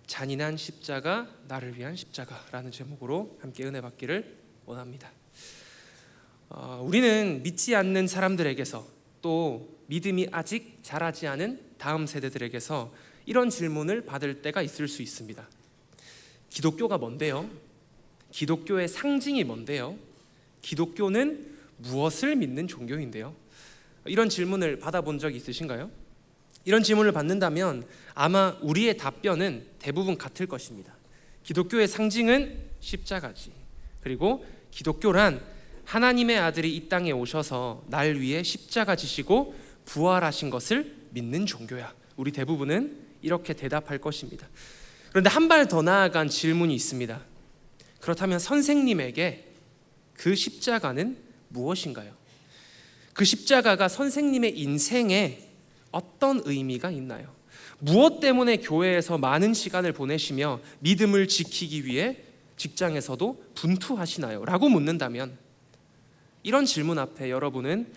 잔인한 십자가 나를 위한 십자가라는 제목으로 함께 은혜 받기를 원합니다. 우리는 믿지 않는 사람들에게서 또 믿음이 아직 자라지 않은 다음 세대들에게서 이런 질문을 받을 때가 있을 수 있습니다. 기독교가 뭔데요? 기독교의 상징이 뭔데요? 기독교는 무엇을 믿는 종교인데요? 이런 질문을 받아본 적이 있으신가요? 이런 질문을 받는다면 아마 우리의 답변은 대부분 같을 것입니다. 기독교의 상징은 십자가지. 그리고 기독교란 하나님의 아들이 이 땅에 오셔서 날 위해 십자가 지시고 부활하신 것을 믿는 종교야. 우리 대부분은 이렇게 대답할 것입니다. 그런데 한 발 더 나아간 질문이 있습니다. 그렇다면 선생님에게 그 십자가는 무엇인가요? 그 십자가가 선생님의 인생에 어떤 의미가 있나요? 무엇 때문에 교회에서 많은 시간을 보내시며 믿음을 지키기 위해 직장에서도 분투하시나요? 라고 묻는다면 이런 질문 앞에 여러분은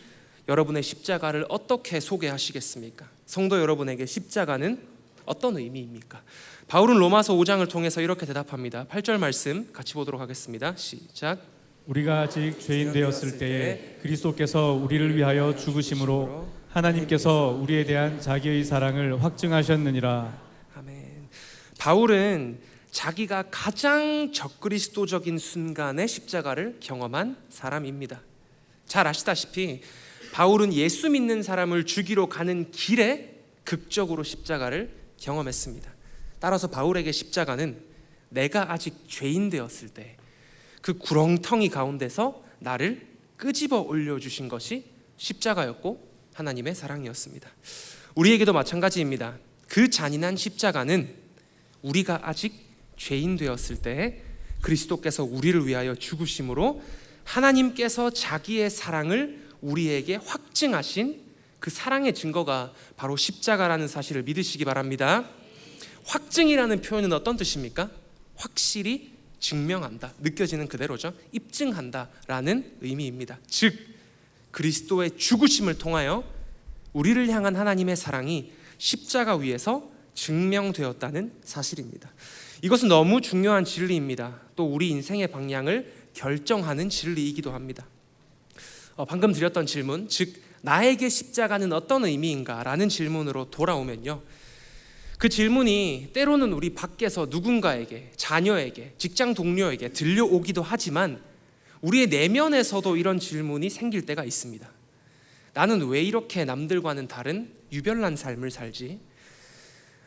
여러분의 십자가를 어떻게 소개하시겠습니까? 성도 여러분에게 십자가는 어떤 의미입니까? 바울은 로마서 5장을 통해서 이렇게 대답합니다. 8절 말씀 같이 보도록 하겠습니다. 시작. 우리가 아직 죄인 되었을 때에 그리스도께서 우리를 위하여 죽으심으로 하나님께서 우리에 대한 자기의 사랑을 확증하셨느니라. 아멘. 바울은 자기가 가장 적그리스도적인 순간의 십자가를 경험한 사람입니다. 잘 아시다시피 바울은 예수 믿는 사람을 죽이러 가는 길에 극적으로 십자가를 경험했습니다. 따라서 바울에게 십자가는 내가 아직 죄인 되었을 때 그 구렁텅이 가운데서 나를 끄집어 올려주신 것이 십자가였고 하나님의 사랑이었습니다. 우리에게도 마찬가지입니다. 그 잔인한 십자가는 우리가 아직 죄인 되었을 때에 그리스도께서 우리를 위하여 죽으심으로 하나님께서 자기의 사랑을 우리에게 확증하신 그 사랑의 증거가 바로 십자가라는 사실을 믿으시기 바랍니다. 확증이라는 표현은 어떤 뜻입니까? 확실히 증명한다, 느껴지는 그대로죠. 입증한다라는 의미입니다. 즉 그리스도의 죽으심을 통하여 우리를 향한 하나님의 사랑이 십자가 위에서 증명되었다는 사실입니다. 이것은 너무 중요한 진리입니다. 또 우리 인생의 방향을 결정하는 진리이기도 합니다. 방금 드렸던 질문, 즉 나에게 십자가는 어떤 의미인가? 라는 질문으로 돌아오면요, 그 질문이 때로는 우리 밖에서 누군가에게, 자녀에게, 직장 동료에게 들려오기도 하지만 우리의 내면에서도 이런 질문이 생길 때가 있습니다. 나는 왜 이렇게 남들과는 다른 유별난 삶을 살지?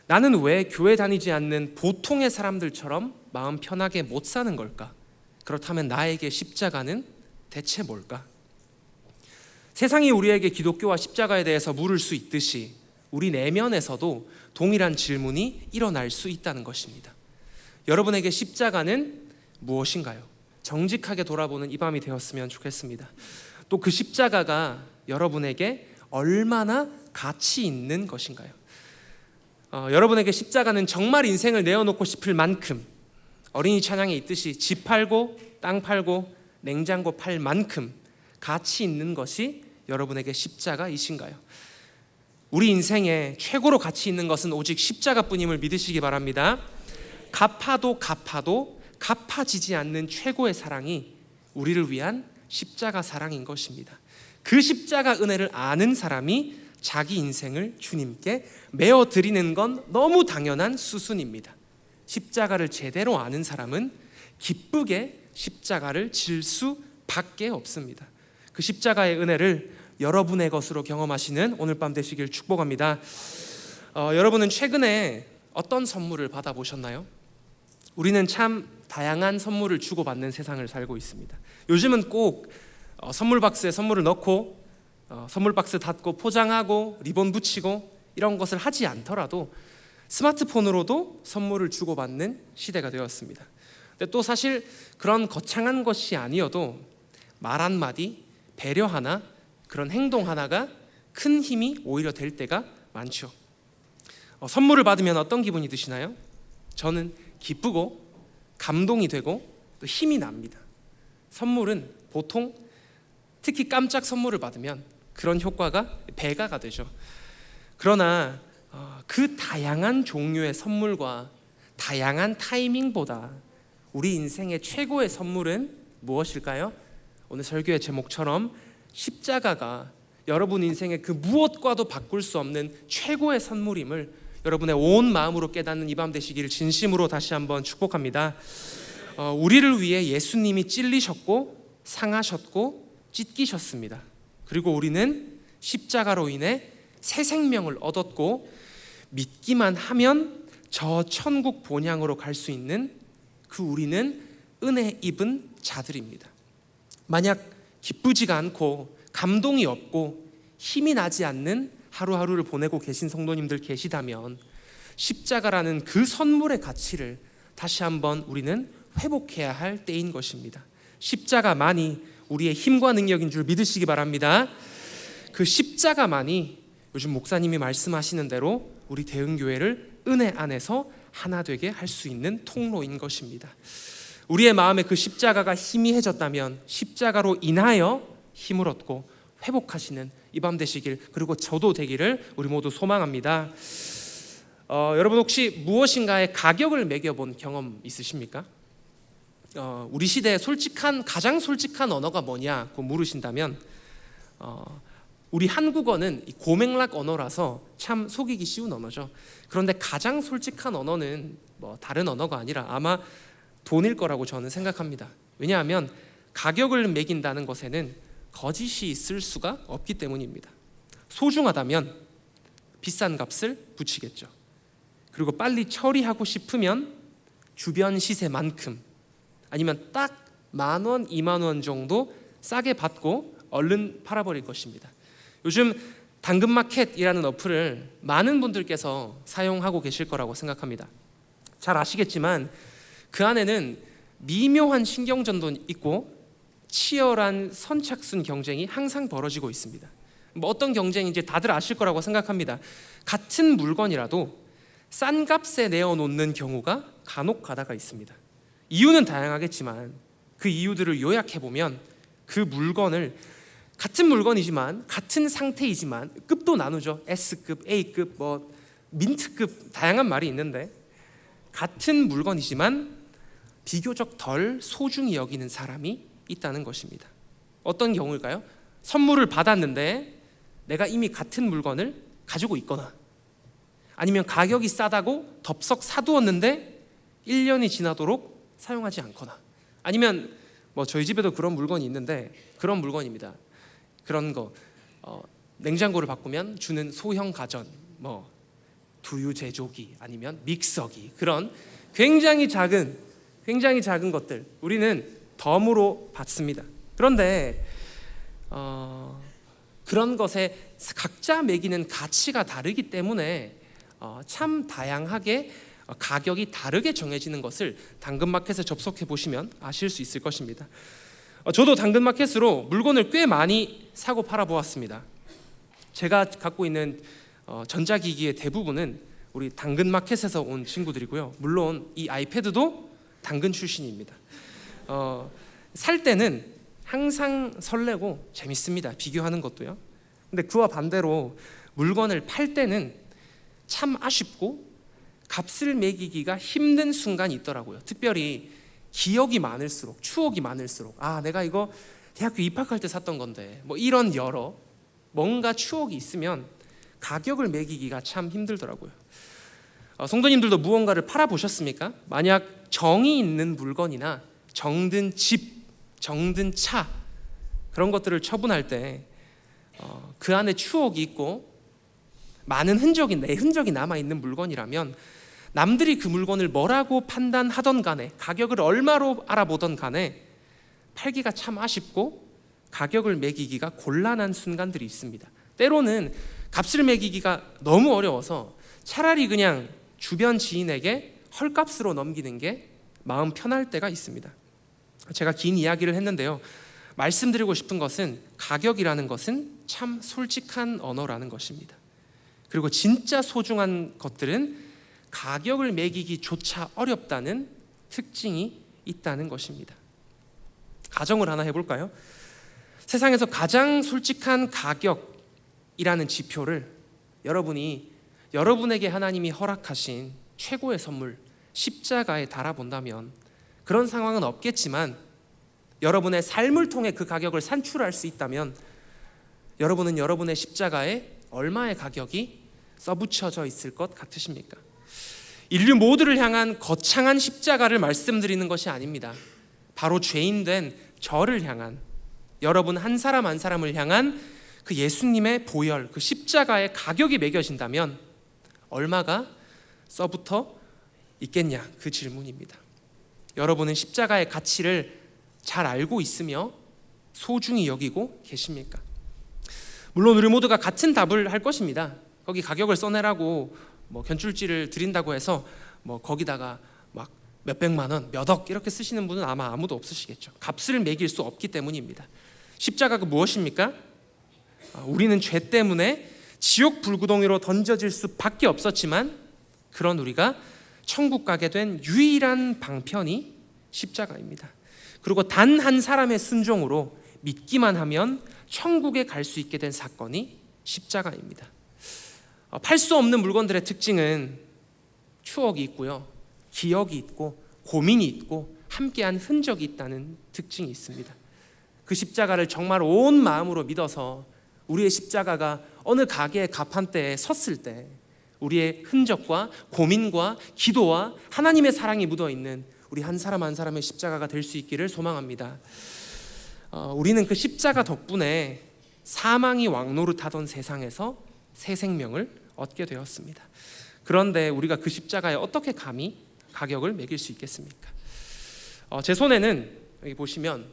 나는 왜 교회 다니지 않는 보통의 사람들처럼 마음 편하게 못 사는 걸까? 그렇다면 나에게 십자가는 대체 뭘까? 세상이 우리에게 기독교와 십자가에 대해서 물을 수 있듯이 우리 내면에서도 동일한 질문이 일어날 수 있다는 것입니다. 여러분에게 십자가는 무엇인가요? 정직하게 돌아보는 이 밤이 되었으면 좋겠습니다. 또 그 십자가가 여러분에게 얼마나 가치 있는 것인가요? 여러분에게 십자가는 정말 인생을 내어놓고 싶을 만큼, 어린이 찬양에 있듯이 집 팔고 땅 팔고 냉장고 팔 만큼 가치 있는 것이 여러분에게 십자가이신가요? 우리 인생에 최고로 가치 있는 것은 오직 십자가뿐임을 믿으시기 바랍니다. 갚아도 갚아지지 않는 최고의 사랑이 우리를 위한 십자가 사랑인 것입니다. 그 십자가 은혜를 아는 사람이 자기 인생을 주님께 메어 드리는 건 너무 당연한 수순입니다. 십자가를 제대로 아는 사람은 기쁘게 십자가를 질 수밖에 없습니다. 그 십자가의 은혜를 여러분의 것으로 경험하시는 오늘 밤 되시길 축복합니다. 여러분은 최근에 어떤 선물을 받아보셨나요? 우리는 참 다양한 선물을 주고받는 세상을 살고 있습니다. 요즘은 꼭 선물 박스에 선물을 넣고 선물 박스 닫고 포장하고 리본 붙이고 이런 것을 하지 않더라도 스마트폰으로도 선물을 주고받는 시대가 되었습니다. 근데 또 사실 그런 거창한 것이 아니어도 말 한마디, 배려 하나, 그런 행동 하나가 큰 힘이 오히려 될 때가 많죠. 선물을 받으면 어떤 기분이 드시나요? 저는 기쁘고 감동이 되고 또 힘이 납니다. 선물은 보통 특히 깜짝 선물을 받으면 그런 효과가 배가가 되죠. 그러나 그 다양한 종류의 선물과 다양한 타이밍보다 우리 인생의 최고의 선물은 무엇일까요? 오늘 설교의 제목처럼 십자가가 여러분 인생의 그 무엇과도 바꿀 수 없는 최고의 선물임을 여러분의 온 마음으로 깨닫는 이 밤 되시기를 진심으로 다시 한번 축복합니다. 우리를 위해 예수님이 찔리셨고 상하셨고 찢기셨습니다. 그리고 우리는 십자가로 인해 새 생명을 얻었고 믿기만 하면 저 천국 본향으로 갈 수 있는 그 우리는 은혜 입은 자들입니다. 만약 기쁘지가 않고 감동이 없고 힘이 나지 않는 하루하루를 보내고 계신 성도님들 계시다면 십자가라는 그 선물의 가치를 다시 한번 우리는 회복해야 할 때인 것입니다. 십자가만이 우리의 힘과 능력인 줄 믿으시기 바랍니다. 그 십자가만이 요즘 목사님이 말씀하시는 대로 우리 대흥교회를 은혜 안에서 하나 되게 할 수 있는 통로인 것입니다. 우리의 마음에 그 십자가가 희미해졌다면 십자가로 인하여 힘을 얻고 회복하시는 이 밤 되시길, 그리고 저도 되기를 우리 모두 소망합니다. 여러분 혹시 무엇인가에 가격을 매겨본 경험 있으십니까? 우리 시대의 가장 솔직한 언어가 뭐냐고 물으신다면 우리 한국어는 고맥락 언어라서 참 속이기 쉬운 언어죠. 그런데 가장 솔직한 언어는 다른 언어가 아니라 아마 돈일 거라고 저는 생각합니다. 왜냐하면 가격을 매긴다는 것에는 거짓이 있을 수가 없기 때문입니다. 소중하다면 비싼 값을 붙이겠죠. 그리고 빨리 처리하고 싶으면 주변 시세만큼, 아니면 딱 10,000원, 20,000원 정도 싸게 받고 얼른 팔아버릴 것입니다. 요즘 당근마켓이라는 어플을 많은 분들께서 사용하고 계실 거라고 생각합니다. 잘 아시겠지만 그 안에는 미묘한 신경전도 있고 치열한 선착순 경쟁이 항상 벌어지고 있습니다. 어떤 경쟁인지 다들 아실 거라고 생각합니다. 같은 물건이라도 싼 값에 내어놓는 경우가 간혹 가다가 있습니다. 이유는 다양하겠지만 그 이유들을 요약해보면 그 물건을 같은 물건이지만 같은 상태이지만 급도 나누죠. S급, A급, 민트급 다양한 말이 있는데 같은 물건이지만 비교적 덜 소중히 여기는 사람이 있다는 것입니다. 어떤 경우일까요? 선물을 받았는데 내가 이미 같은 물건을 가지고 있거나, 아니면 가격이 싸다고 덥석 사두었는데 1년이 지나도록 사용하지 않거나, 아니면 저희 집에도 그런 물건이 있는데 그런 물건입니다. 그런 거 냉장고를 바꾸면 주는 소형 가전, 두유 제조기, 아니면 믹서기, 그런 굉장히 작은 것들 우리는 덤으로 받습니다. 그런데 그런 것에 각자 매기는 가치가 다르기 때문에 참 다양하게 가격이 다르게 정해지는 것을 당근마켓에 접속해 보시면 아실 수 있을 것입니다. 저도 당근마켓으로 물건을 꽤 많이 사고 팔아 보았습니다. 제가 갖고 있는 전자기기의 대부분은 우리 당근마켓에서 온 친구들이고요. 물론 이 아이패드도 당근 출신입니다. 살 때는 항상 설레고 재밌습니다. 비교하는 것도요. 근데 그와 반대로 물건을 팔 때는 참 아쉽고 값을 매기기가 힘든 순간이 있더라고요. 특별히 기억이 많을수록, 추억이 많을수록, 내가 이거 대학교 입학할 때 샀던 건데, 이런 뭔가 추억이 있으면 가격을 매기기가 참 힘들더라고요. 성도님들도 무언가를 팔아보셨습니까? 만약 정이 있는 물건이나 정든 집, 정든 차, 그런 것들을 처분할 때 그 안에 추억이 있고 많은 내 흔적이 남아있는 물건이라면 남들이 그 물건을 뭐라고 판단하던 간에, 가격을 얼마로 알아보던 간에 팔기가 참 아쉽고 가격을 매기기가 곤란한 순간들이 있습니다. 때로는 값을 매기기가 너무 어려워서 차라리 그냥 주변 지인에게 헐값으로 넘기는 게 마음 편할 때가 있습니다. 제가 긴 이야기를 했는데요. 말씀드리고 싶은 것은 가격이라는 것은 참 솔직한 언어라는 것입니다. 그리고 진짜 소중한 것들은 가격을 매기기조차 어렵다는 특징이 있다는 것입니다. 가정을 하나 해볼까요? 세상에서 가장 솔직한 가격이라는 지표를 여러분이 여러분에게 하나님이 허락하신 최고의 선물 십자가에 달아본다면 그런 상황은 없겠지만 여러분의 삶을 통해 그 가격을 산출할 수 있다면 여러분은 여러분의 십자가에 얼마의 가격이 써붙여져 있을 것 같으십니까? 인류 모두를 향한 거창한 십자가를 말씀드리는 것이 아닙니다. 바로 죄인된 저를 향한, 여러분 한 사람 한 사람을 향한 그 예수님의 보혈, 그 십자가의 가격이 매겨진다면 얼마가 써붙어 있겠냐, 그 질문입니다. 여러분은 십자가의 가치를 잘 알고 있으며 소중히 여기고 계십니까? 물론 우리 모두가 같은 답을 할 것입니다. 거기 가격을 써내라고 견줄지를 드린다고 해서 거기다가 막 몇백만 원, 몇억 이렇게 쓰시는 분은 아마 아무도 없으시겠죠. 값을 매길 수 없기 때문입니다. 십자가가 무엇입니까? 우리는 죄 때문에 지옥 불구덩이로 던져질 수밖에 없었지만 그런 우리가 천국 가게 된 유일한 방편이 십자가입니다. 그리고 단 한 사람의 순종으로 믿기만 하면 천국에 갈 수 있게 된 사건이 십자가입니다. 팔 수 없는 물건들의 특징은 추억이 있고요, 기억이 있고 고민이 있고 함께한 흔적이 있다는 특징이 있습니다. 그 십자가를 정말 온 마음으로 믿어서 우리의 십자가가 어느 가게의 가판대에 섰을 때 우리의 흔적과 고민과 기도와 하나님의 사랑이 묻어있는 우리 한 사람 한 사람의 십자가가 될 수 있기를 소망합니다. 우리는 그 십자가 덕분에 사망이 왕노릇하던 세상에서 새 생명을 얻게 되었습니다. 그런데 우리가 그 십자가에 어떻게 감히 가격을 매길 수 있겠습니까? 제 손에는 여기 보시면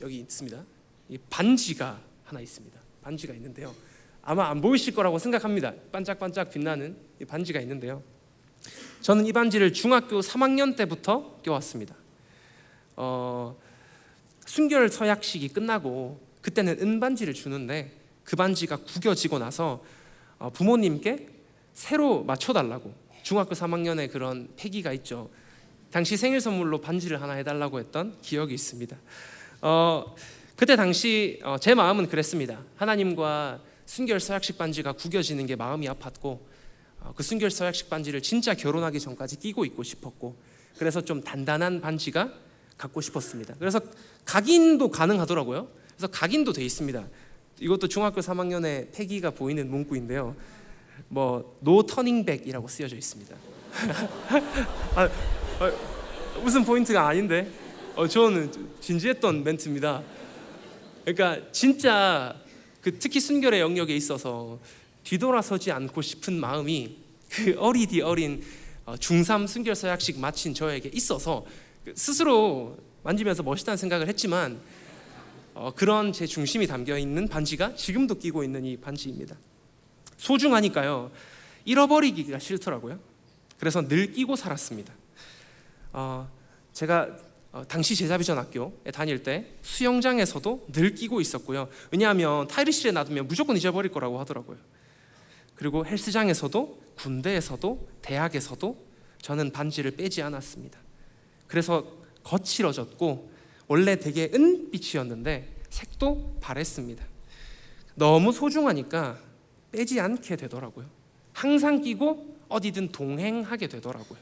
여기 있습니다. 이 반지가 하나 있습니다. 반지가 있는데요, 아마 안 보이실 거라고 생각합니다. 반짝반짝 빛나는 이 반지가 있는데요, 저는 이 반지를 중학교 3학년 때부터 껴왔습니다. 순결 서약식이 끝나고 그때는 은반지를 주는데 그 반지가 구겨지고 나서 부모님께 새로 맞춰달라고, 중학교 3학년에 그런 패기가 있죠. 당시 생일 선물로 반지를 하나 해달라고 했던 기억이 있습니다. 그때 당시 제 마음은 그랬습니다. 하나님과 순결 서약식 반지가 구겨지는 게 마음이 아팠고 그 순결 서약식 반지를 진짜 결혼하기 전까지 끼고 있고 싶었고, 그래서 좀 단단한 반지가 갖고 싶었습니다. 그래서 각인도 가능하더라고요. 그래서 각인도 돼 있습니다. 이것도 중학교 3학년의 패기가 보이는 문구인데요, No turning back이라고 쓰여져 있습니다. 무슨 포인트가 아닌데 저는 진지했던 멘트입니다. 그러니까 진짜 특히 순결의 영역에 있어서 뒤돌아서지 않고 싶은 마음이 그 어리디 어린 중3 순결 서약식 마친 저에게 있어서 스스로 만지면서 멋있다는 생각을 했지만 그런 제 중심이 담겨있는 반지가 지금도 끼고 있는 이 반지입니다. 소중하니까요, 잃어버리기가 싫더라고요. 그래서 늘 끼고 살았습니다. 제가 당시 제자비전 학교에 다닐 때 수영장에서도 늘 끼고 있었고요. 왜냐하면 탈의실에 놔두면 무조건 잊어버릴 거라고 하더라고요. 그리고 헬스장에서도, 군대에서도, 대학에서도 저는 반지를 빼지 않았습니다. 그래서 거칠어졌고 원래 되게 은빛이었는데 색도 바랬습니다. 너무 소중하니까 빼지 않게 되더라고요. 항상 끼고 어디든 동행하게 되더라고요.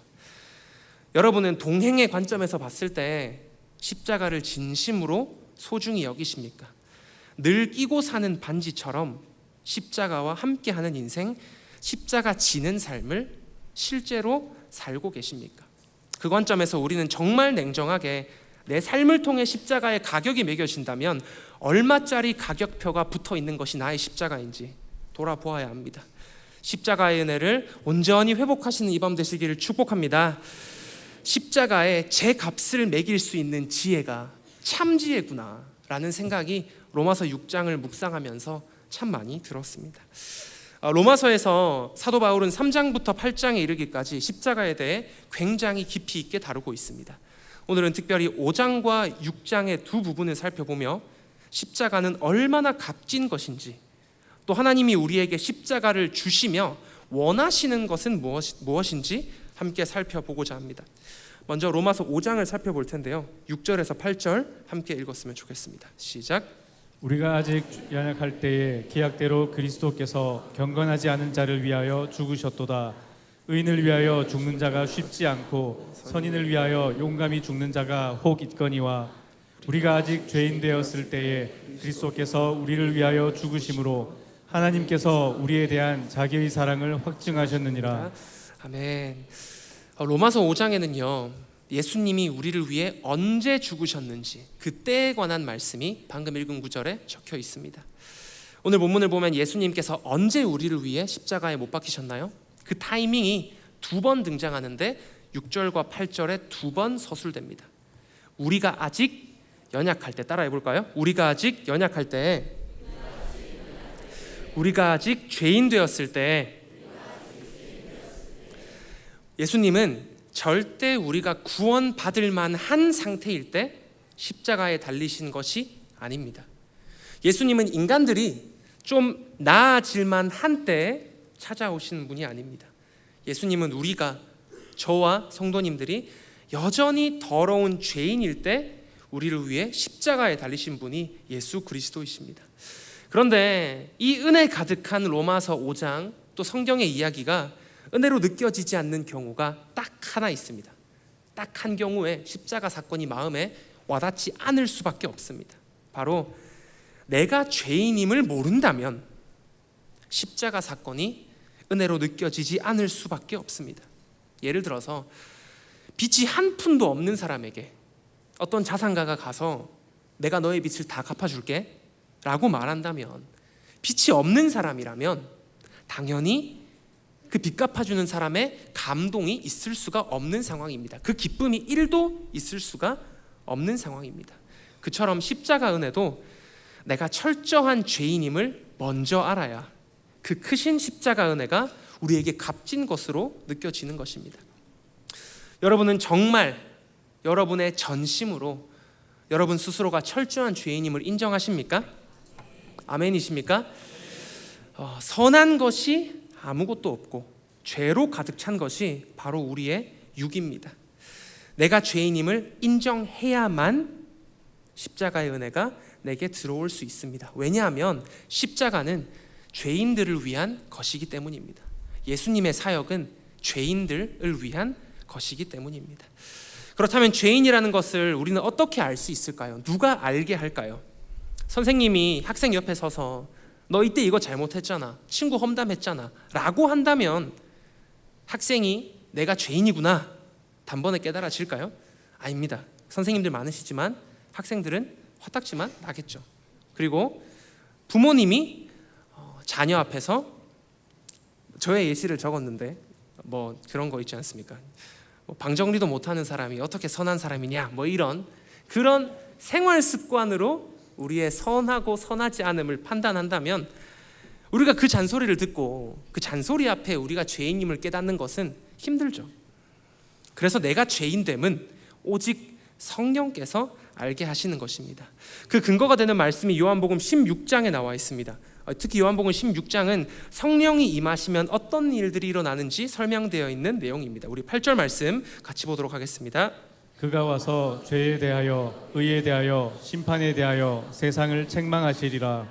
여러분은 동행의 관점에서 봤을 때 십자가를 진심으로 소중히 여기십니까? 늘 끼고 사는 반지처럼 십자가와 함께하는 인생, 십자가 지는 삶을 실제로 살고 계십니까? 그 관점에서 우리는 정말 냉정하게 내 삶을 통해 십자가의 가격이 매겨진다면 얼마짜리 가격표가 붙어 있는 것이 나의 십자가인지 돌아보아야 합니다. 십자가의 은혜를 온전히 회복하시는 이 밤 되시기를 축복합니다. 십자가에 제 값을 매길 수 있는 지혜가 참 지혜구나 라는 생각이 로마서 6장을 묵상하면서 참 많이 들었습니다. 로마서에서 사도 바울은 3장부터 8장에 이르기까지 십자가에 대해 굉장히 깊이 있게 다루고 있습니다. 오늘은 특별히 5장과 6장의 두 부분을 살펴보며 십자가는 얼마나 값진 것인지, 또 하나님이 우리에게 십자가를 주시며 원하시는 것은 무엇인지 함께 살펴보고자 합니다. 먼저 로마서 5장을 살펴볼 텐데요, 6절에서 8절 함께 읽었으면 좋겠습니다. 시작. 우리가 아직 연약할 때에 계약대로 그리스도께서 경건하지 않은 자를 위하여 죽으셨도다. 의인을 위하여 죽는 자가 쉽지 않고 선인을 위하여 용감히 죽는 자가 혹 있거니와 우리가 아직 죄인 되었을 때에 그리스도께서 우리를 위하여 죽으심으로 하나님께서 우리에 대한 자기의 사랑을 확증하셨느니라. 아멘. 로마서 5장에는요 예수님이 우리를 위해 언제 죽으셨는지 그 때에 관한 말씀이 방금 읽은 구절에 적혀 있습니다. 오늘 본문을 보면 예수님께서 언제 우리를 위해 십자가에 못 박히셨나요? 그 타이밍이 두 번 등장하는데 6절과 8절에 두 번 서술됩니다. 우리가 아직 연약할 때, 따라해 볼까요? 우리가 아직 연약할 때, 우리가 아직 죄인 되었을 때, 예수님은 절대 우리가 구원받을 만한 상태일 때 십자가에 달리신 것이 아닙니다. 예수님은 인간들이 좀 나아질 만한 때에 찾아오시는 분이 아닙니다. 예수님은 우리가, 저와 성도님들이 여전히 더러운 죄인일 때 우리를 위해 십자가에 달리신 분이 예수 그리스도이십니다. 그런데 이 은혜 가득한 로마서 5장, 또 성경의 이야기가 은혜로 느껴지지 않는 경우가 딱 하나 있습니다. 딱 한 경우에 십자가 사건이 마음에 와닿지 않을 수밖에 없습니다. 바로 내가 죄인임을 모른다면 십자가 사건이 은혜로 느껴지지 않을 수밖에 없습니다. 예를 들어서 빚이 한 푼도 없는 사람에게 어떤 자산가가 가서 내가 너의 빚을 다 갚아줄게 라고 말한다면, 빚이 없는 사람이라면 당연히 그 빚 갚아주는 사람의 감동이 있을 수가 없는 상황입니다. 그 기쁨이 1도 있을 수가 없는 상황입니다. 그처럼 십자가 은혜도 내가 철저한 죄인임을 먼저 알아야 그 크신 십자가 은혜가 우리에게 값진 것으로 느껴지는 것입니다. 여러분은 정말 여러분의 전심으로 여러분 스스로가 철저한 죄인임을 인정하십니까? 아멘이십니까? 선한 것이 아무것도 없고 죄로 가득 찬 것이 바로 우리의 육입니다. 내가 죄인임을 인정해야만 십자가의 은혜가 내게 들어올 수 있습니다. 왜냐하면 십자가는 죄인들을 위한 것이기 때문입니다. 예수님의 사역은 죄인들을 위한 것이기 때문입니다. 그렇다면 죄인이라는 것을 우리는 어떻게 알 수 있을까요? 누가 알게 할까요? 선생님이 학생 옆에 서서 너 이때 이거 잘못했잖아, 친구 험담했잖아 라고 한다면 학생이 내가 죄인이구나 단번에 깨달아질까요? 아닙니다. 선생님들 많으시지만 학생들은 화딱지만 나겠죠. 그리고 부모님이 자녀 앞에서, 저의 예시를 적었는데 뭐 그런 거 있지 않습니까? 방 정리도 못하는 사람이 어떻게 선한 사람이냐, 뭐 이런 그런 생활 습관으로 우리의 선하고 선하지 않음을 판단한다면 우리가 그 잔소리를 듣고 그 잔소리 앞에 우리가 죄인임을 깨닫는 것은 힘들죠. 그래서 내가 죄인됨은 오직 성령께서 알게 하시는 것입니다. 그 근거가 되는 말씀이 요한복음 16장에 나와 있습니다. 특히 요한복음 16장은 성령이 임하시면 어떤 일들이 일어나는지 설명되어 있는 내용입니다. 우리 8절 말씀 같이 보도록 하겠습니다. 그가 와서 죄에 대하여 의에 대하여 심판에 대하여 세상을 책망하시리라.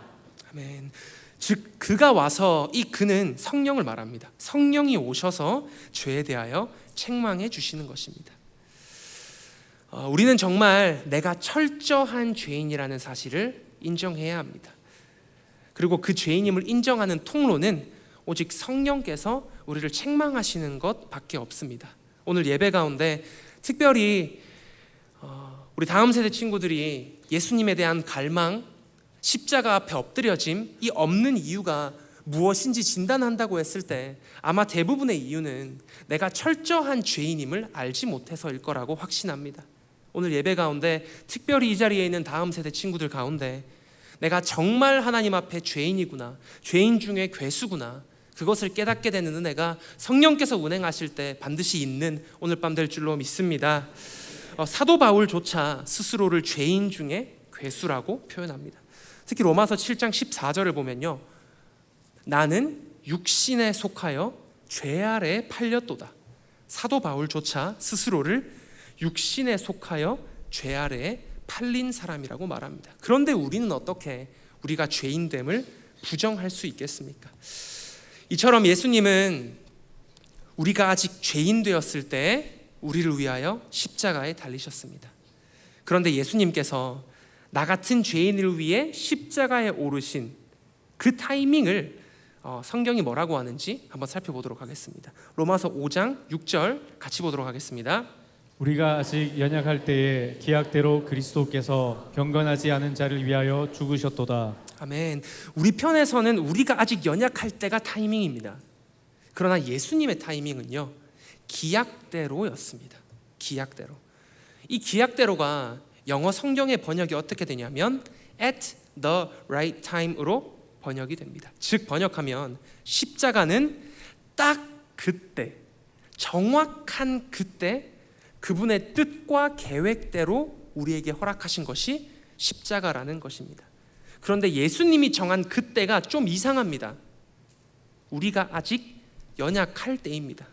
아멘. 즉 그가 와서, 이 그는 성령을 말합니다. 성령이 오셔서 죄에 대하여 책망해 주시는 것입니다. 우리는 정말 내가 철저한 죄인이라는 사실을 인정해야 합니다. 그리고 그 죄인임을 인정하는 통로는 오직 성령께서 우리를 책망하시는 것밖에 없습니다. 오늘 예배 가운데 특별히 우리 다음 세대 친구들이 예수님에 대한 갈망, 십자가 앞에 엎드려짐, 이 없는 이유가 무엇인지 진단한다고 했을 때 아마 대부분의 이유는 내가 철저한 죄인임을 알지 못해서일 거라고 확신합니다. 오늘 예배 가운데 특별히 이 자리에 있는 다음 세대 친구들 가운데 내가 정말 하나님 앞에 죄인이구나, 죄인 중에 괴수구나, 그것을 깨닫게 되는 은혜가 성령께서 운행하실 때 반드시 있는 오늘 밤 될 줄로 믿습니다. 사도 바울조차 스스로를 죄인 중에 괴수라고 표현합니다. 특히 로마서 7장 14절을 보면요, 나는 육신에 속하여 죄 아래에 팔렸도다. 사도 바울조차 스스로를 육신에 속하여 죄 아래에 팔린 사람이라고 말합니다. 그런데 우리는 어떻게 우리가 죄인됨을 부정할 수 있겠습니까? 이처럼 예수님은 우리가 아직 죄인 되었을 때 우리를 위하여 십자가에 달리셨습니다. 그런데 예수님께서 나 같은 죄인을 위해 십자가에 오르신 그 타이밍을 성경이 뭐라고 하는지 한번 살펴보도록 하겠습니다. 로마서 5장 6절 같이 보도록 하겠습니다. 우리가 아직 연약할 때에 기약대로 그리스도께서 경건하지 않은 자를 위하여 죽으셨도다. 아멘. 우리 편에서는 우리가 아직 연약할 때가 타이밍입니다. 그러나 예수님의 타이밍은요, 기약대로였습니다. 기약대로. 이 기약대로가 영어 성경의 번역이 어떻게 되냐면 at the right time으로 번역이 됩니다. 즉 번역하면 십자가는 딱 그때, 정확한 그때 그분의 뜻과 계획대로 우리에게 허락하신 것이 십자가라는 것입니다. 그런데 예수님이 정한 그때가 좀 이상합니다. 우리가 아직 연약할 때입니다.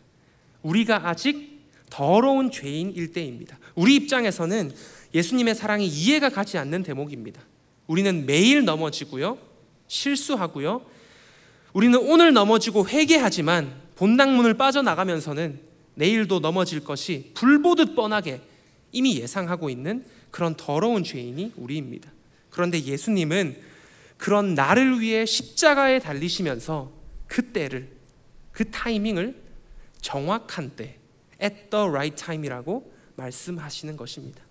우리가 아직 더러운 죄인일 때입니다. 우리 입장에서는 예수님의 사랑이 이해가 가지 않는 대목입니다. 우리는 매일 넘어지고요, 실수하고요, 우리는 오늘 넘어지고 회개하지만 본당문을 빠져나가면서는 내일도 넘어질 것이 불보듯 뻔하게 이미 예상하고 있는 그런 더러운 죄인이 우리입니다. 그런데 예수님은 그런 나를 위해 십자가에 달리시면서 그 때를, 그 타이밍을 정확한 때, at the right time이라고 말씀하시는 것입니다.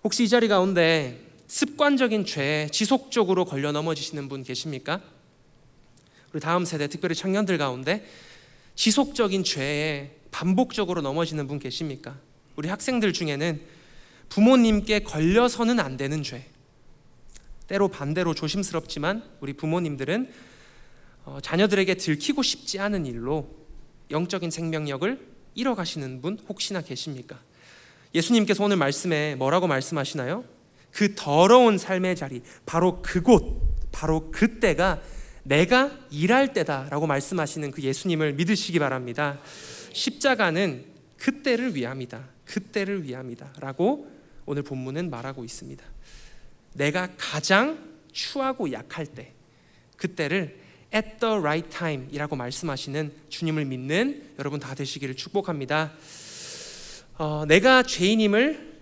혹시 이 자리 가운데 습관적인 죄에 지속적으로 걸려 넘어지시는 분 계십니까? 우리 다음 세대, 특별히 청년들 가운데 지속적인 죄에 반복적으로 넘어지는 분 계십니까? 우리 학생들 중에는 부모님께 걸려서는 안 되는 죄, 때로 반대로 조심스럽지만 우리 부모님들은 자녀들에게 들키고 싶지 않은 일로 영적인 생명력을 잃어가시는 분 혹시나 계십니까? 예수님께서 오늘 말씀에 뭐라고 말씀하시나요? 그 더러운 삶의 자리, 바로 그곳, 바로 그때가 내가 일할 때다라고 말씀하시는 그 예수님을 믿으시기 바랍니다. 십자가는 그때를 위함이다, 그때를 위함이다 라고 오늘 본문은 말하고 있습니다. 내가 가장 추하고 약할 때, 그때를 at the right time 이라고 말씀하시는 주님을 믿는 여러분 다 되시기를 축복합니다. 내가 죄인임을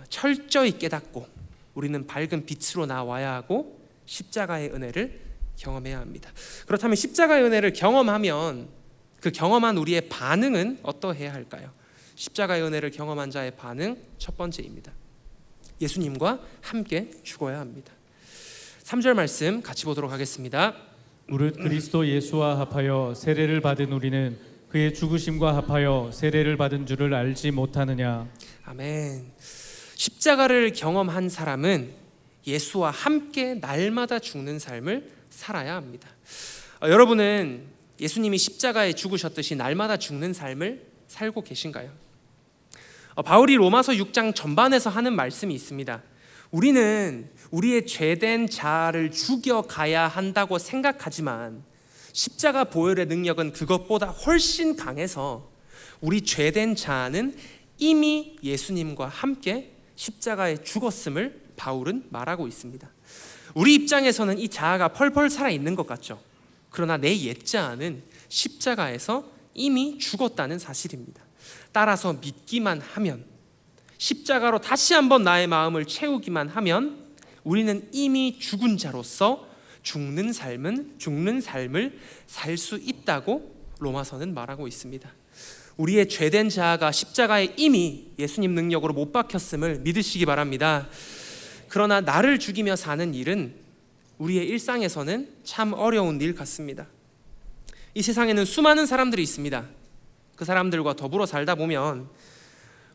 철저히 깨닫고 우리는 밝은 빛으로 나와야 하고 십자가의 은혜를 경험해야 합니다. 그렇다면 십자가의 은혜를 경험하면 그 경험한 우리의 반응은 어떠해야 할까요? 십자가의 은혜를 경험한 자의 반응 첫 번째입니다. 예수님과 함께 죽어야 합니다. 3절 말씀 같이 보도록 하겠습니다. 무릇 그리스도 예수와 합하여 세례를 받은 우리는 그의 죽으심과 합하여 세례를 받은 줄을 알지 못하느냐. 아멘. 십자가를 경험한 사람은 예수와 함께 날마다 죽는 삶을 살아야 합니다. 여러분은 예수님이 십자가에 죽으셨듯이 날마다 죽는 삶을 살고 계신가요? 바울이 로마서 6장 전반에서 하는 말씀이 있습니다. 우리는 우리의 죄된 자를 죽여가야 한다고 생각하지만 십자가 보혈의 능력은 그것보다 훨씬 강해서 우리 죄된 자는 이미 예수님과 함께 십자가에 죽었음을 바울은 말하고 있습니다. 우리 입장에서는 이 자아가 펄펄 살아있는 것 같죠. 그러나 내 옛자아는 십자가에서 이미 죽었다는 사실입니다. 따라서 믿기만 하면, 십자가로 다시 한번 나의 마음을 채우기만 하면 우리는 이미 죽은 자로서 죽는 삶을 살 수 있다고 로마서는 말하고 있습니다. 우리의 죄된 자아가 십자가에 이미 예수님 능력으로 못 박혔음을 믿으시기 바랍니다. 그러나 나를 죽이며 사는 일은 우리의 일상에서는 참 어려운 일 같습니다. 이 세상에는 수많은 사람들이 있습니다. 그 사람들과 더불어 살다 보면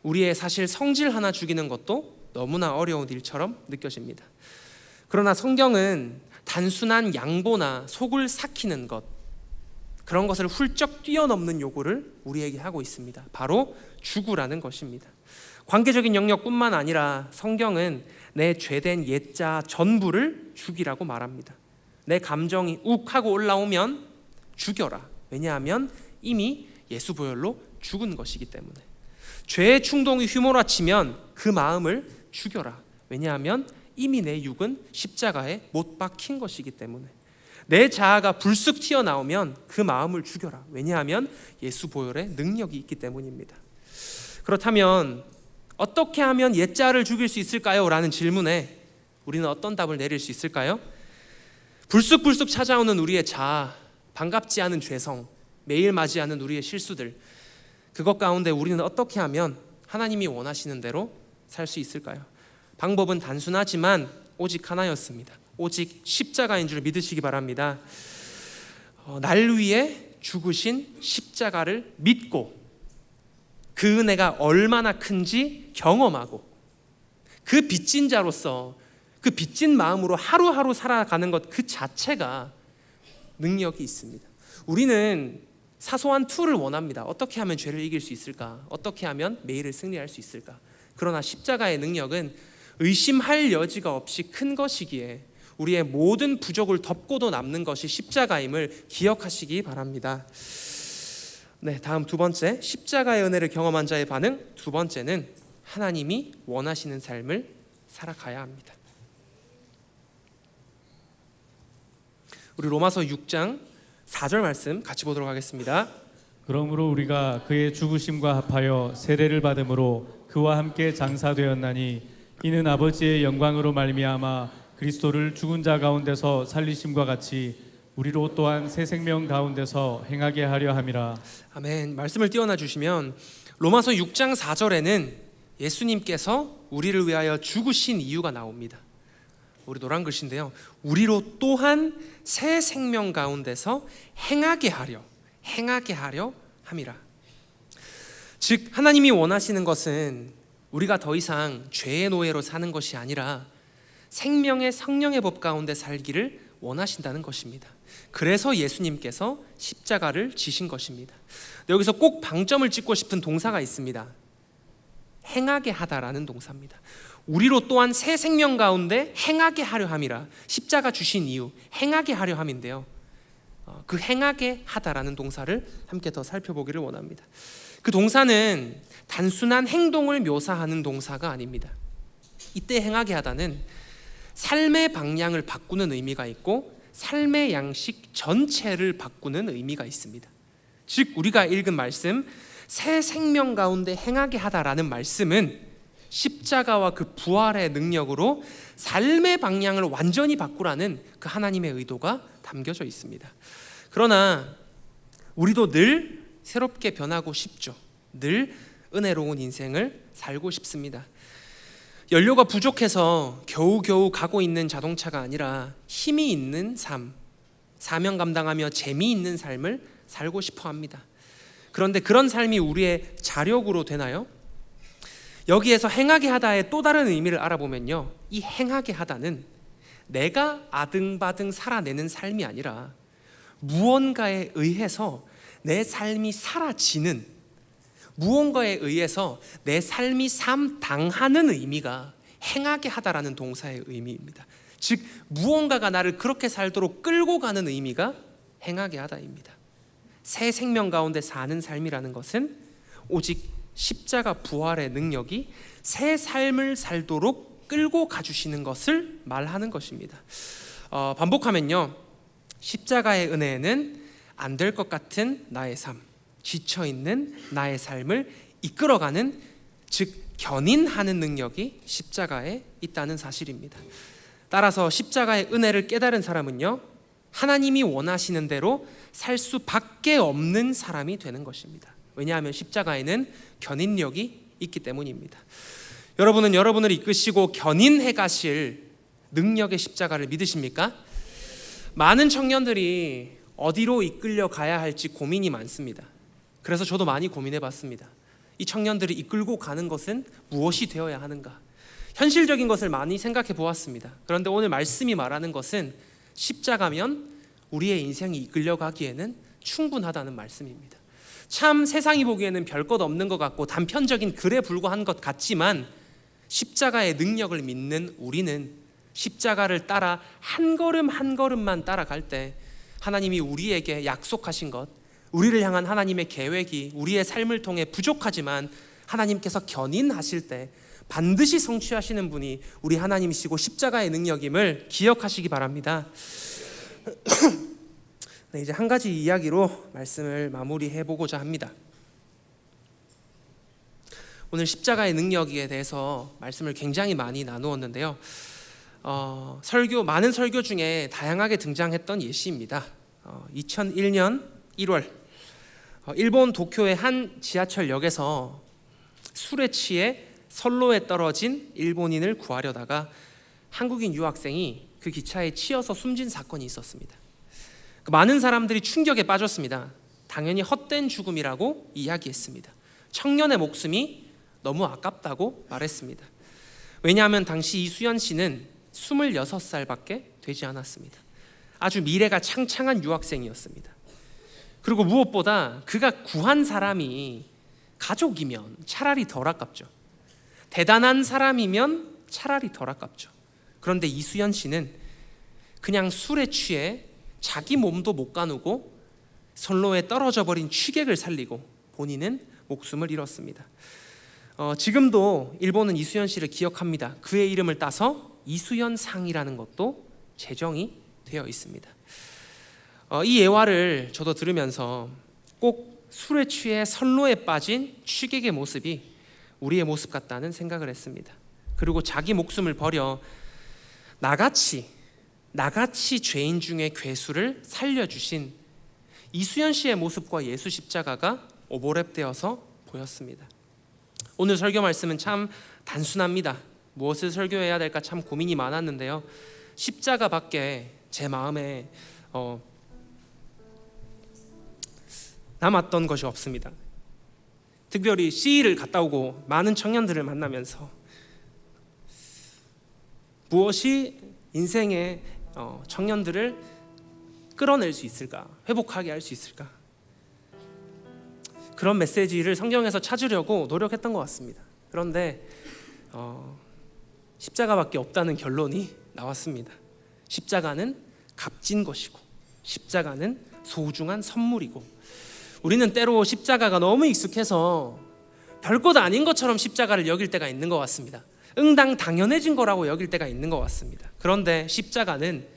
우리의 사실 성질 하나 죽이는 것도 너무나 어려운 일처럼 느껴집니다. 그러나 성경은 단순한 양보나 속을 삭히는 것, 그런 것을 훌쩍 뛰어넘는 요구를 우리에게 하고 있습니다. 바로 죽으라는 것입니다. 관계적인 영역뿐만 아니라 성경은 내 죄된 옛자 전부를 죽이라고 말합니다. 내 감정이 욱하고 올라오면 죽여라. 왜냐하면 이미 예수 보혈로 죽은 것이기 때문에. 죄의 충동이 휘몰아치면 그 마음을 죽여라. 왜냐하면 이미 내 육은 십자가에 못 박힌 것이기 때문에. 내 자아가 불쑥 튀어나오면 그 마음을 죽여라. 왜냐하면 예수 보혈의 능력이 있기 때문입니다. 그렇다면 어떻게 하면 옛자아를 죽일 수 있을까요? 라는 질문에 우리는 어떤 답을 내릴 수 있을까요? 불쑥불쑥 찾아오는 우리의 자아, 반갑지 않은 죄성, 매일 맞이하는 우리의 실수들, 그것 가운데 우리는 어떻게 하면 하나님이 원하시는 대로 살 수 있을까요? 방법은 단순하지만 오직 하나였습니다. 오직 십자가인 줄 믿으시기 바랍니다. 날 위해 죽으신 십자가를 믿고 그 은혜가 얼마나 큰지 경험하고 그 빚진 자로서 그 빚진 마음으로 하루하루 살아가는 것 그 자체가 능력이 있습니다. 우리는 사소한 툴을 원합니다. 어떻게 하면 죄를 이길 수 있을까? 어떻게 하면 매일을 승리할 수 있을까? 그러나 십자가의 능력은 의심할 여지가 없이 큰 것이기에 우리의 모든 부족을 덮고도 남는 것이 십자가임을 기억하시기 바랍니다. 네, 다음 두 번째, 십자가의 은혜를 경험한 자의 반응. 두 번째는 하나님이 원하시는 삶을 살아가야 합니다. 우리 로마서 6장 4절 말씀 같이 보도록 하겠습니다. 그러므로 우리가 그의 죽으심과 합하여 세례를 받음으로 그와 함께 장사되었나니 이는 아버지의 영광으로 말미암아 그리스도를 죽은 자 가운데서 살리심과 같이 우리로 또한 새 생명 가운데서 행하게 하려 함이라. 아멘. 말씀을 띄워놔 주시면 로마서 6장 4절에는 예수님께서 우리를 위하여 죽으신 이유가 나옵니다. 우리 노란 글씨인데요, 우리로 또한 새 생명 가운데서 행하게 하려 함이라. 즉 하나님이 원하시는 것은 우리가 더 이상 죄의 노예로 사는 것이 아니라 생명의 성령의 법 가운데 살기를 원하신다는 것입니다. 그래서 예수님께서 십자가를 지신 것입니다. 여기서 꼭 방점을 찍고 싶은 동사가 있습니다. 행하게 하다라는 동사입니다. 우리로 또한 새 생명 가운데 행하게 하려 함이라. 십자가 주신 이유, 행하게 하려 함인데요, 그 행하게 하다라는 동사를 함께 더 살펴보기를 원합니다. 그 동사는 단순한 행동을 묘사하는 동사가 아닙니다. 이때 행하게 하다는 삶의 방향을 바꾸는 의미가 있고 삶의 양식 전체를 바꾸는 의미가 있습니다. 즉 우리가 읽은 말씀, 새 생명 가운데 행하게 하다라는 말씀은 십자가와 그 부활의 능력으로 삶의 방향을 완전히 바꾸라는 그 하나님의 의도가 담겨져 있습니다. 그러나 우리도 늘 새롭게 변하고 싶죠. 늘 은혜로운 인생을 살고 싶습니다. 연료가 부족해서 겨우겨우 가고 있는 자동차가 아니라 힘이 있는 삶, 사명 감당하며 재미있는 삶을 살고 싶어 합니다. 그런데 그런 삶이 우리의 자력으로 되나요? 여기에서 행하게 하다의 또 다른 의미를 알아보면요, 이 행하게 하다는 내가 아등바등 살아내는 삶이 아니라 무언가에 의해서 내 삶이 사라지는, 무언가에 의해서 내 삶이 당하는 의미가 행하게 하다라는 동사의 의미입니다. 즉 무언가가 나를 그렇게 살도록 끌고 가는 의미가 행하게 하다입니다. 새 생명 가운데 사는 삶이라는 것은 오직 십자가 부활의 능력이 새 삶을 살도록 끌고 가주시는 것을 말하는 것입니다. 반복하면요, 십자가의 은혜에는 안 될 것 같은 나의 삶, 지쳐있는 나의 삶을 이끌어가는, 즉 견인하는 능력이 십자가에 있다는 사실입니다. 따라서 십자가의 은혜를 깨달은 사람은요, 하나님이 원하시는 대로 살 수밖에 없는 사람이 되는 것입니다. 왜냐하면 십자가에는 견인력이 있기 때문입니다. 여러분은 여러분을 이끄시고 견인해 가실 능력의 십자가를 믿으십니까? 많은 청년들이 어디로 이끌려 가야 할지 고민이 많습니다. 그래서 저도 많이 고민해 봤습니다. 이 청년들이 이끌고 가는 것은 무엇이 되어야 하는가? 현실적인 것을 많이 생각해 보았습니다. 그런데 오늘 말씀이 말하는 것은 십자가면 우리의 인생이 이끌려 가기에는 충분하다는 말씀입니다. 참 세상이 보기에는 별것 없는 것 같고 단편적인 글에 불과한 것 같지만 십자가의 능력을 믿는 우리는 십자가를 따라 한 걸음 한 걸음만 따라갈 때 하나님이 우리에게 약속하신 것, 우리를 향한 하나님의 계획이 우리의 삶을 통해 부족하지만 하나님께서 견인하실 때 반드시 성취하시는 분이 우리 하나님이시고 십자가의 능력임을 기억하시기 바랍니다. 네, 이제 한 가지 이야기로 말씀을 마무리해 보고자 합니다. 오늘 십자가의 능력에 대해서 말씀을 굉장히 많이 나누었는데요. 많은 설교 중에 다양하게 등장했던 예시입니다. 2001년 1월 일본 도쿄의 한 지하철역에서 술에 취해 선로에 떨어진 일본인을 구하려다가 한국인 유학생이 그 기차에 치여서 숨진 사건이 있었습니다. 많은 사람들이 충격에 빠졌습니다. 당연히 헛된 죽음이라고 이야기했습니다. 청년의 목숨이 너무 아깝다고 말했습니다. 왜냐하면 당시 이수연 씨는 26살밖에 되지 않았습니다. 아주 미래가 창창한 유학생이었습니다. 그리고 무엇보다 그가 구한 사람이 가족이면 차라리 덜 아깝죠. 대단한 사람이면 차라리 덜 아깝죠. 그런데 이수연 씨는 그냥 술에 취해 자기 몸도 못 가누고 선로에 떨어져 버린 취객을 살리고 본인은 목숨을 잃었습니다. 지금도 일본은 이수연 씨를 기억합니다. 그의 이름을 따서 이수연 상이라는 것도 제정이 되어 있습니다. 이 예화를 저도 들으면서 꼭 술에 취해 선로에 빠진 취객의 모습이 우리의 모습 같다는 생각을 했습니다. 그리고 자기 목숨을 버려 나같이 죄인 중에 괴수를 살려주신 이수연 씨의 모습과 예수 십자가가 오버랩되어서 보였습니다. 오늘 설교 말씀은 참 단순합니다. 무엇을 설교해야 될까 참 고민이 많았는데요. 십자가밖에 제 마음에 남았던 것이 없습니다. 특별히 CE를 갔다 오고 많은 청년들을 만나면서 무엇이 인생의 청년들을 끌어낼 수 있을까? 회복하게 할 수 있을까? 그런 메시지를 성경에서 찾으려고 노력했던 것 같습니다. 그런데 십자가밖에 없다는 결론이 나왔습니다. 십자가는 값진 것이고 십자가는 소중한 선물이고 우리는 때로 십자가가 너무 익숙해서 별것 아닌 것처럼 십자가를 여길 때가 있는 것 같습니다. 응당 당연해진 거라고 여길 때가 있는 것 같습니다. 그런데 십자가는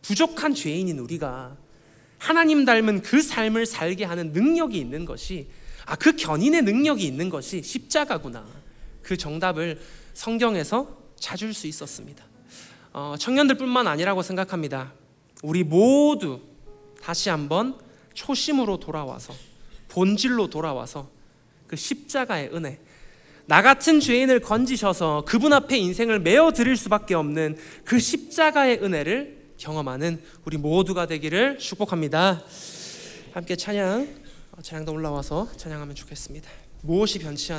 부족한 죄인인 우리가 하나님 닮은 그 삶을 살게 하는 능력이 있는 것이 그 견인의 능력이 있는 것이 십자가구나. 그 정답을 성경에서 찾을 수 있었습니다. 청년들뿐만 아니라고 생각합니다. 우리 모두 다시 한번 초심으로 돌아와서 본질로 돌아와서 그 십자가의 은혜, 나 같은 죄인을 건지셔서 그분 앞에 인생을 메어 드릴 수밖에 없는 그 십자가의 은혜를 경험하는 우리 모두가 되기를 축복합니다. 함께 찬양도 올라와서 찬양하면 좋겠습니다. 무엇이 변치 않아